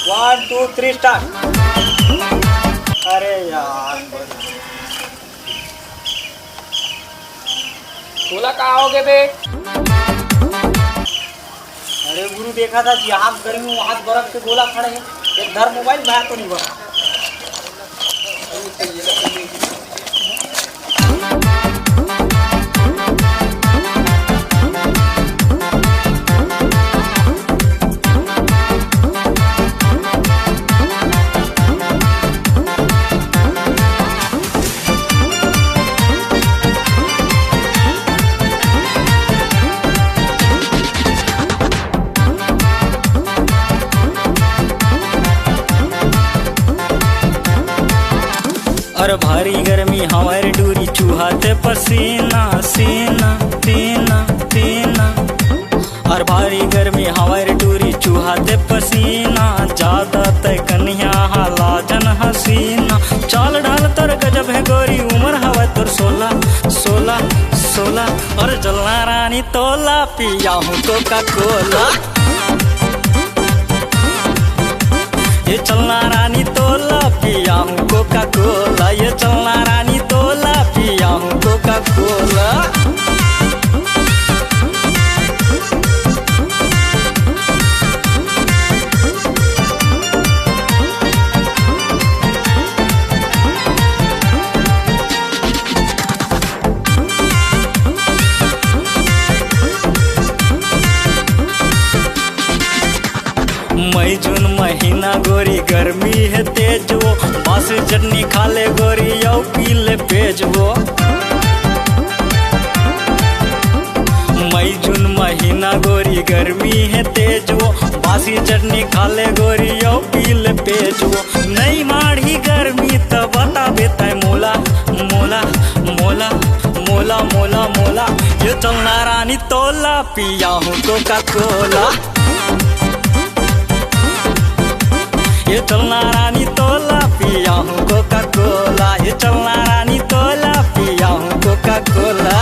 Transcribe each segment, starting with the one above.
1 2 3 start. अरे यार बोला कहाँ होगे बे? अरे गुरु देखा था जहाँ गर्मी वहाँ बर्फ के गोला खड़े हैं। एक धर मोबाइल बाहर तो नहीं बना। और भारी गर्मी हमारे डूरी चूहाते पसीना सीना सीना सीना। और भारी गर्मी हमारे डूरी चूहाते पसीना। ज्यादा तय कन्या लाजन हसीना। चाल ढाल तर गजब है गोरी उम्र हवा तोर 16 16 16। और जलना रानी तोला पिया हूँ कोका कोला। ये चलना रानी तोला पिया हूँ कोका कोला। ये चलना रानी तोला पिया हूँ कोका कोला। मई जून महीना गोरी गर्मी है तेज वो। बास चटनी खा ले गोरी यौ पी ले पेज वो। मई जून महीना गोरी गर्मी है तेज वो। बासी चटनी खा ले गोरी यौ पी ले पेज वो। नहीं माढ़ी गर्मी तो बता बेता मोला मोला मोला मोला मोला मोला। ये चलना रानी तोला पिया हूँ कोका कोला। ये चलना रानी तोला पिया हूँ कोका कोला। ये चलना रानी तोला पिया हूँ कोका कोला।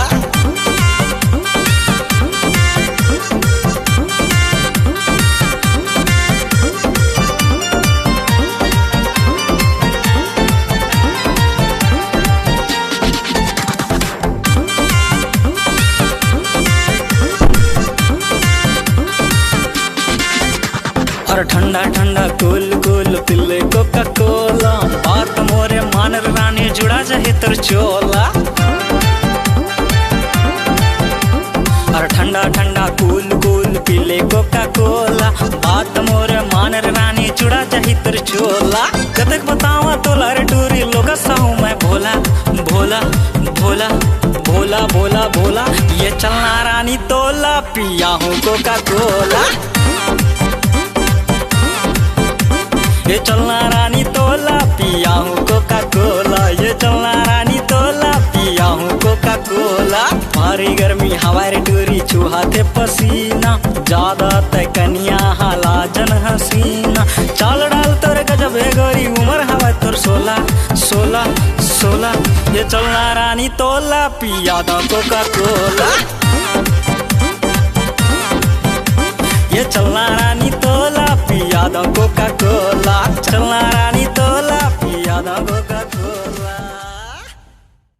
और ठंडा ठंडा कूल कूल पिल्ले कोका कोला। बात मोरे मान रानी जुड़ा जाए तर चोला। और ठंडा ठंडा कूल कूल पिल्ले कोका कोला। बात मोरे मान रानी जुड़ा जाए तर चोला। कतक बतावा तोला रे टूरी लोग सहूँ मैं भोला भोला भोला भोला भोला भोला। ये चलना रानी तोला पिया हूँ कोका कोला। ये चलना रानी तोला पिया हूँ कोका कोला। ये चलना रानी तोला पिया हूँ कोका कोला। भारी गर्मी हमारे डोरी चूहाते पसीना। ज्यादा तय कन्या लाजन हसीना। चाल डाल तोर गजब है गोरी उम्र हवा तोर 16 16 16। ये चलना रानी तोला पिया दा कोका कोला। ये चलना रानी तोला पिया दा कोका कोला। चलना रानी तोला पिया दा कोका